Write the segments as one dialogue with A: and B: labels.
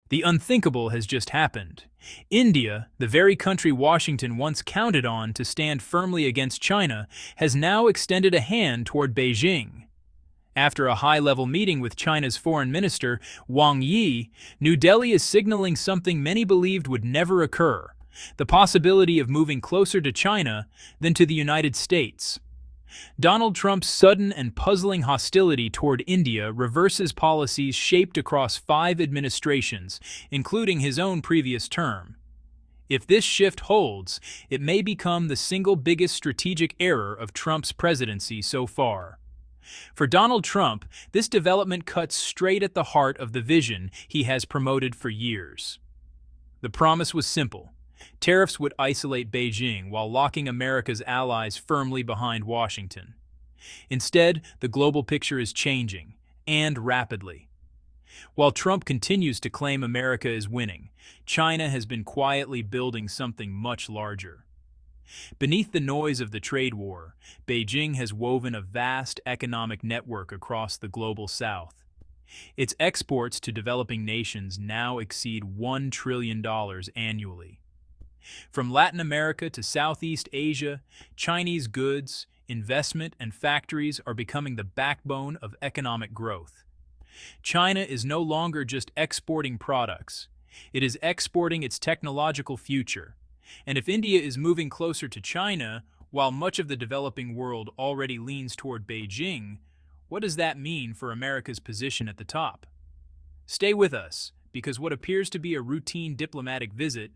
A: The unthinkable has just happened. India, the very country Washington once counted on to stand firmly against China, has now extended a hand toward Beijing. After a high-level meeting with China's foreign minister, Wang Yi, New Delhi is signaling something many believed would never occur: the possibility of moving closer to China than to the United States. Donald Trump's sudden and puzzling hostility toward India reverses policies shaped across 5 administrations, including his own previous term. If this shift holds, it may become the single biggest strategic error of Trump's presidency so far. For Donald Trump, this development cuts straight at the heart of the vision he has promoted for years. The promise was simple: tariffs would isolate Beijing while locking America's allies firmly behind Washington. Instead, the global picture is changing, and rapidly. While Trump continues to claim America is winning, China has been quietly building something much larger. Beneath the noise of the trade war, Beijing has woven a vast economic network across the global south. Its exports to developing nations now exceed $1 trillion annually. From Latin America to Southeast Asia, Chinese goods, investment, and factories are becoming the backbone of economic growth. China is no longer just exporting products. It is exporting its technological future. And if India is moving closer to China, while much of the developing world already leans toward Beijing, what does that mean for America's position at the top? Stay with us, because what appears to be a routine diplomatic visit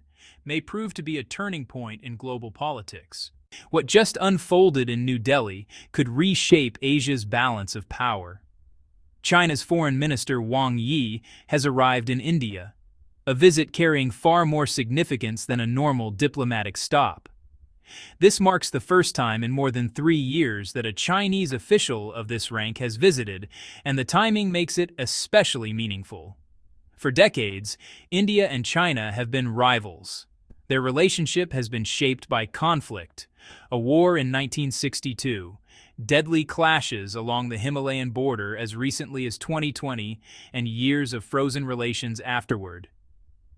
A: may prove to be a turning point in global politics. What just unfolded in New Delhi could reshape Asia's balance of power. China's Foreign Minister Wang Yi has arrived in India, a visit carrying far more significance than a normal diplomatic stop. This marks the first time in more than 3 years that a Chinese official of this rank has visited, and the timing makes it especially meaningful. For decades, India and China have been rivals. Their relationship has been shaped by conflict: a war in 1962, deadly clashes along the Himalayan border as recently as 2020, and years of frozen relations afterward.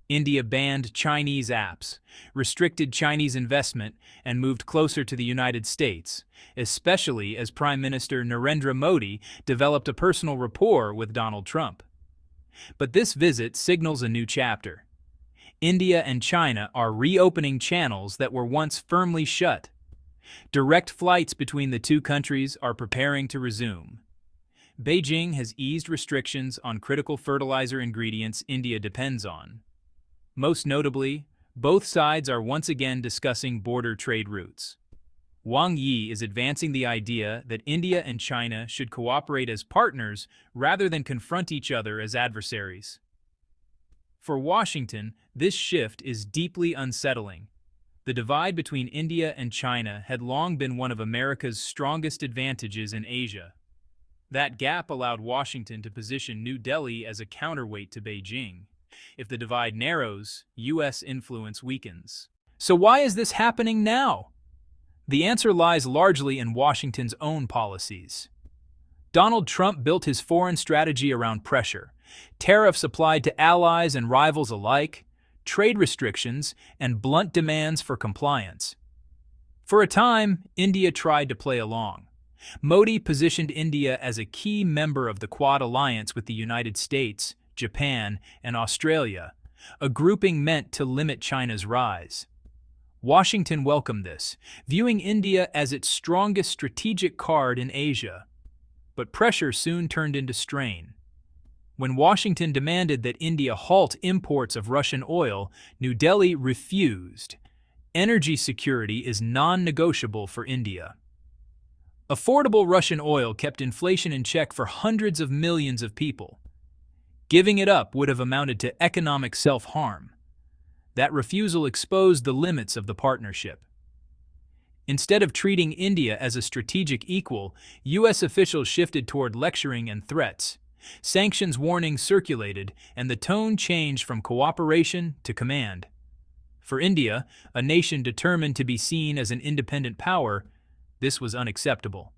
A: India banned Chinese apps, restricted Chinese investment, and moved closer to the United States, especially as Prime Minister Narendra Modi developed a personal rapport with Donald Trump. But this visit signals a new chapter. India and China are reopening channels that were once firmly shut. Direct flights between the two countries are preparing to resume. Beijing has eased restrictions on critical fertilizer ingredients India depends on. Most notably, both sides are once again discussing border trade routes. Wang Yi is advancing the idea that India and China should cooperate as partners rather than confront each other as adversaries. For Washington, this shift is deeply unsettling. The divide between India and China had long been one of America's strongest advantages in Asia. That gap allowed Washington to position New Delhi as a counterweight to Beijing. If the divide narrows, U.S. influence weakens. So why is this happening now? The answer lies largely in Washington's own policies. Donald Trump built his foreign strategy around pressure: tariffs applied to allies and rivals alike, trade restrictions, and blunt demands for compliance. For a time, India tried to play along. Modi positioned India as a key member of the Quad alliance with the United States, Japan, and Australia, a grouping meant to limit China's rise. Washington welcomed this, viewing India as its strongest strategic card in Asia. But pressure soon turned into strain. When Washington demanded that India halt imports of Russian oil, New Delhi refused. Energy security is non-negotiable for India. Affordable Russian oil kept inflation in check for hundreds of millions of people. Giving it up would have amounted to economic self-harm. That refusal exposed the limits of the partnership. Instead of treating India as a strategic equal, U.S. officials shifted toward lecturing and threats. Sanctions warnings circulated, and the tone changed from cooperation to command. For India, a nation determined to be seen as an independent power, this was unacceptable.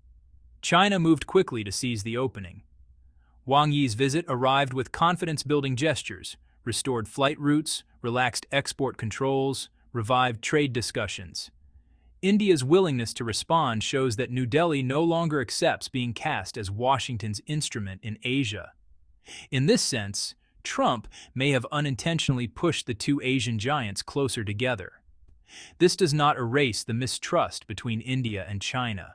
A: China moved quickly to seize the opening. Wang Yi's visit arrived with confidence-building gestures, restored flight routes, relaxed export controls, revived trade discussions. India's willingness to respond shows that New Delhi no longer accepts being cast as Washington's instrument in Asia. In this sense, Trump may have unintentionally pushed the two Asian giants closer together. This does not erase the mistrust between India and China.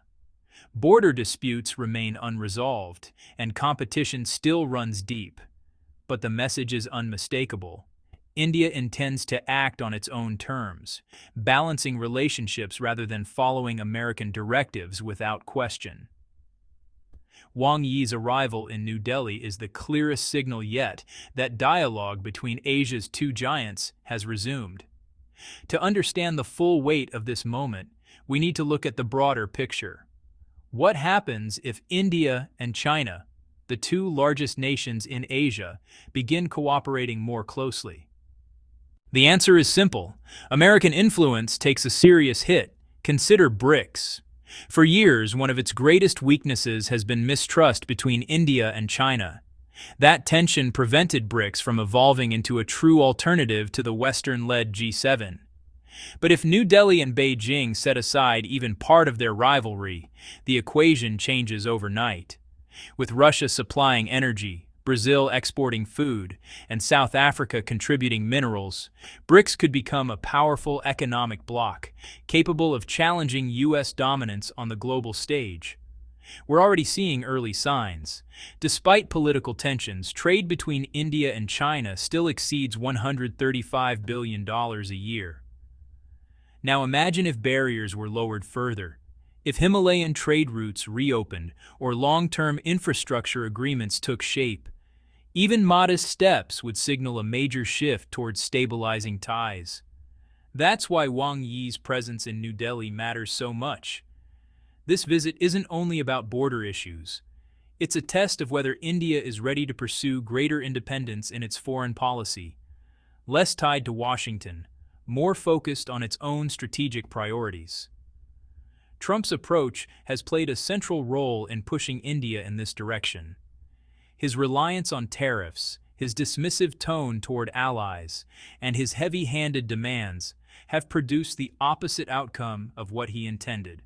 A: Border disputes remain unresolved, and competition still runs deep. But the message is unmistakable. India intends to act on its own terms, balancing relationships rather than following American directives without question. Wang Yi's arrival in New Delhi is the clearest signal yet that dialogue between Asia's two giants has resumed. To understand the full weight of this moment, we need to look at the broader picture. What happens if India and China, the two largest nations in Asia, begin cooperating more closely? The answer is simple. American influence takes a serious hit. Consider BRICS. For years, one of its greatest weaknesses has been mistrust between India and China. That tension prevented BRICS from evolving into a true alternative to the Western-led G7. But if New Delhi and Beijing set aside even part of their rivalry, the equation changes overnight. With Russia supplying energy, Brazil exporting food, and South Africa contributing minerals, BRICS could become a powerful economic bloc, capable of challenging U.S. dominance on the global stage. We're already seeing early signs. Despite political tensions, trade between India and China still exceeds $135 billion a year. Now imagine if barriers were lowered further. If Himalayan trade routes reopened or long-term infrastructure agreements took shape, even modest steps would signal a major shift towards stabilizing ties. That's why Wang Yi's presence in New Delhi matters so much. This visit isn't only about border issues. It's a test of whether India is ready to pursue greater independence in its foreign policy, less tied to Washington, more focused on its own strategic priorities. Trump's approach has played a central role in pushing India in this direction. His reliance on tariffs, his dismissive tone toward allies, and his heavy-handed demands have produced the opposite outcome of what he intended.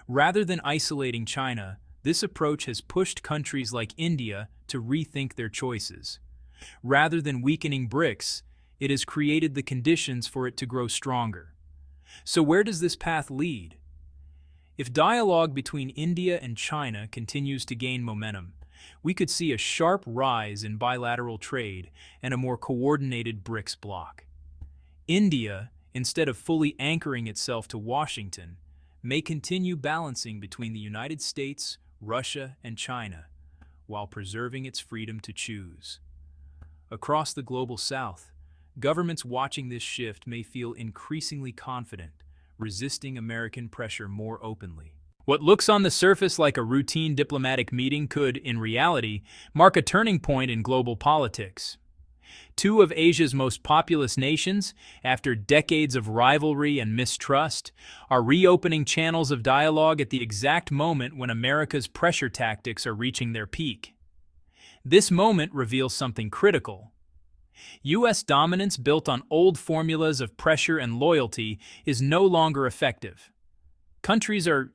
A: Rather than isolating China, this approach has pushed countries like India to rethink their choices. Rather than weakening BRICS, it has created the conditions for it to grow stronger. So where does this path lead? If dialogue between India and China continues to gain momentum, we could see a sharp rise in bilateral trade and a more coordinated BRICS bloc. India, instead of fully anchoring itself to Washington, may continue balancing between the United States, Russia, and China, while preserving its freedom to choose. Across the global South, governments watching this shift may feel increasingly confident, resisting American pressure more openly. What looks on the surface like a routine diplomatic meeting could, in reality, mark a turning point in global politics. Two of Asia's most populous nations, after decades of rivalry and mistrust, are reopening channels of dialogue at the exact moment when America's pressure tactics are reaching their peak. This moment reveals something critical. U.S. dominance built on old formulas of pressure and loyalty is no longer effective. Countries are,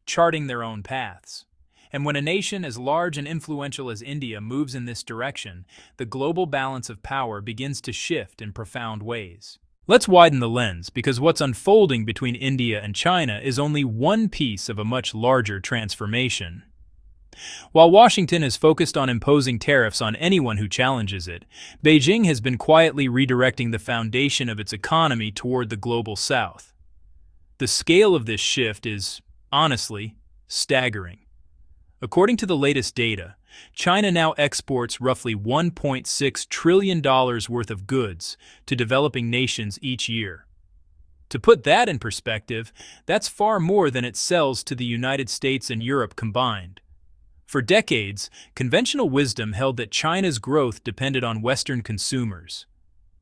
A: charting their own paths. And when a nation as large and influential as India moves in this direction, the global balance of power begins to shift in profound ways. Let's widen the lens, because what's unfolding between India and China is only one piece of a much larger transformation. While Washington is focused on imposing tariffs on anyone who challenges it, Beijing has been quietly redirecting the foundation of its economy toward the global South. The scale of this shift is, honestly, staggering. According to the latest data, China now exports roughly $1.6 trillion worth of goods to developing nations each year. To put that in perspective, that's far more than it sells to the United States and Europe combined. For decades, conventional wisdom held that China's growth depended on Western consumers.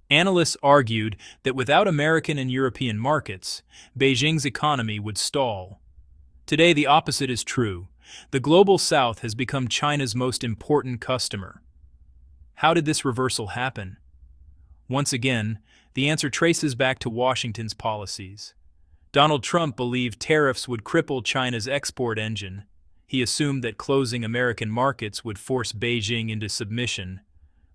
A: Analysts argued that without American and European markets, Beijing's economy would stall. Today, the opposite is true. The global South has become China's most important customer. How did this reversal happen? Once again, the answer traces back to Washington's policies. Donald Trump believed tariffs would cripple China's export engine. He assumed that closing American markets would force Beijing into submission.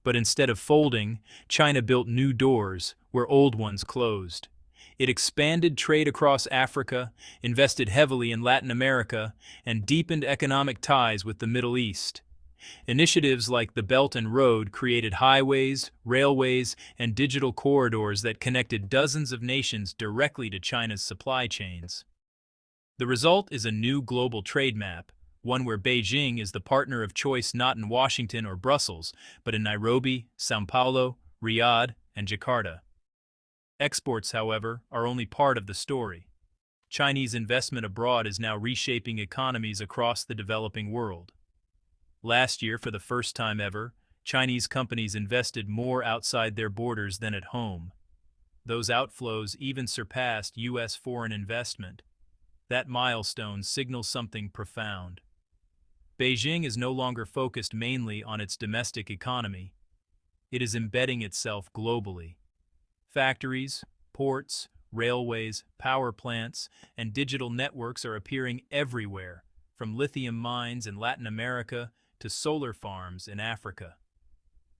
A: But instead of folding, China built new doors where old ones closed. It expanded trade across Africa, invested heavily in Latin America, and deepened economic ties with the Middle East. Initiatives like the Belt and Road created highways, railways, and digital corridors that connected dozens of nations directly to China's supply chains. The result is a new global trade map, one where Beijing is the partner of choice not in Washington or Brussels, but in Nairobi, São Paulo, Riyadh, and Jakarta. Exports, however, are only part of the story. Chinese investment abroad is now reshaping economies across the developing world. Last year, for the first time ever, Chinese companies invested more outside their borders than at home. Those outflows even surpassed U.S. foreign investment. That milestone signals something profound. Beijing is no longer focused mainly on its domestic economy. It is embedding itself globally. Factories, ports, railways, power plants, and digital networks are appearing everywhere, from lithium mines in Latin America to solar farms in Africa.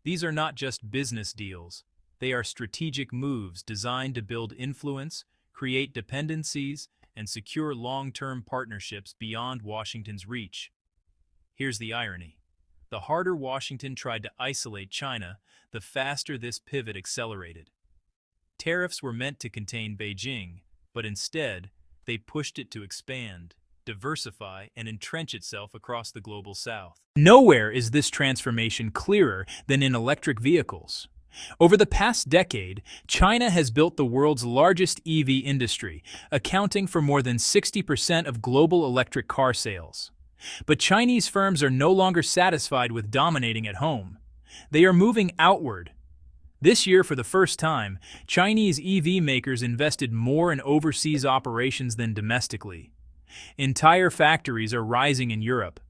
A: These are not just business deals. They are strategic moves designed to build influence, create dependencies, and secure long-term partnerships beyond Washington's reach. Here's the irony. The harder Washington tried to isolate China, the faster this pivot accelerated. Tariffs were meant to contain Beijing, but instead, they pushed it to expand, diversify, and entrench itself across the global south. Nowhere is this transformation clearer than in electric vehicles. Over the past decade, China has built the world's largest EV industry, accounting for more than 60% of global electric car sales. But Chinese firms are no longer satisfied with dominating at home. They are moving outward. This year, for the first time, Chinese EV makers invested more in overseas operations than domestically. Entire factories are rising in Europe.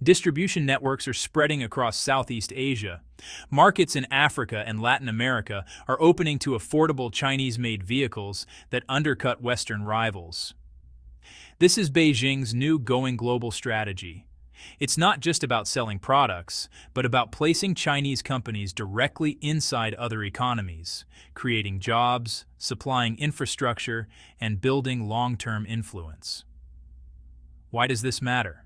A: Distribution networks are spreading across Southeast Asia. Markets in Africa and Latin America are opening to affordable Chinese-made vehicles that undercut Western rivals. This is Beijing's new going global strategy. It's not just about selling products, but about placing Chinese companies directly inside other economies, creating jobs, supplying infrastructure, and building long-term influence. Why does this matter?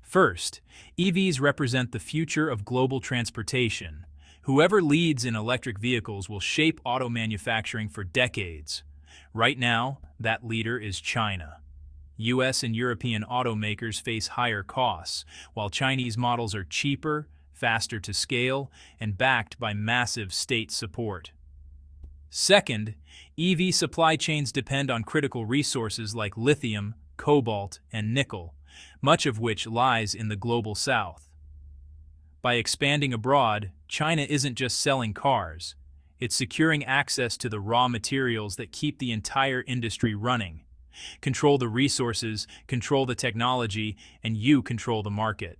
A: First, EVs represent the future of global transportation. Whoever leads in electric vehicles will shape auto manufacturing for decades. Right now, that leader is China. US and European automakers face higher costs, while Chinese models are cheaper, faster to scale, and backed by massive state support. Second, EV supply chains depend on critical resources like lithium, cobalt, and nickel, much of which lies in the global south. By expanding abroad, China isn't just selling cars. It's securing access to the raw materials that keep the entire industry running. Control the resources, control the technology, and you control the market.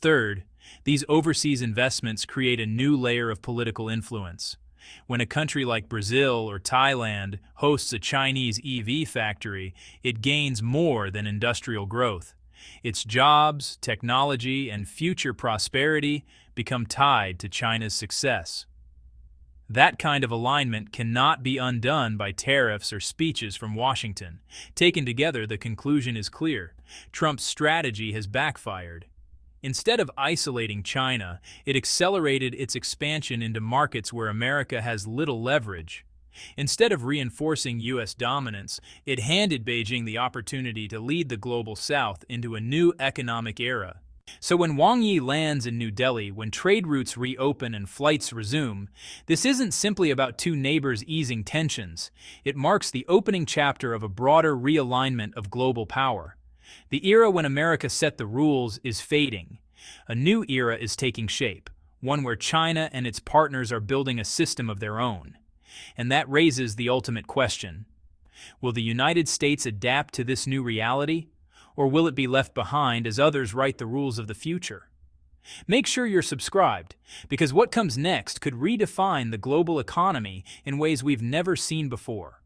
A: Third, these overseas investments create a new layer of political influence. When a country like Brazil or Thailand hosts a Chinese EV factory, it gains more than industrial growth. Its jobs, technology, and future prosperity become tied to China's success. That kind of alignment cannot be undone by tariffs or speeches from Washington. Taken together, the conclusion is clear. Trump's strategy has backfired. Instead of isolating China, it accelerated its expansion into markets where America has little leverage. Instead of reinforcing U.S. dominance, it handed Beijing the opportunity to lead the global south into a new economic era. So when Wang Yi lands in New Delhi, when trade routes reopen and flights resume, this isn't simply about two neighbors easing tensions. It marks the opening chapter of a broader realignment of global power. The era when America set the rules is fading. A new era is taking shape, one where China and its partners are building a system of their own. And that raises the ultimate question. Will the United States adapt to this new reality? Or will it be left behind as others write the rules of the future? Make sure you're subscribed, because what comes next could redefine the global economy in ways we've never seen before.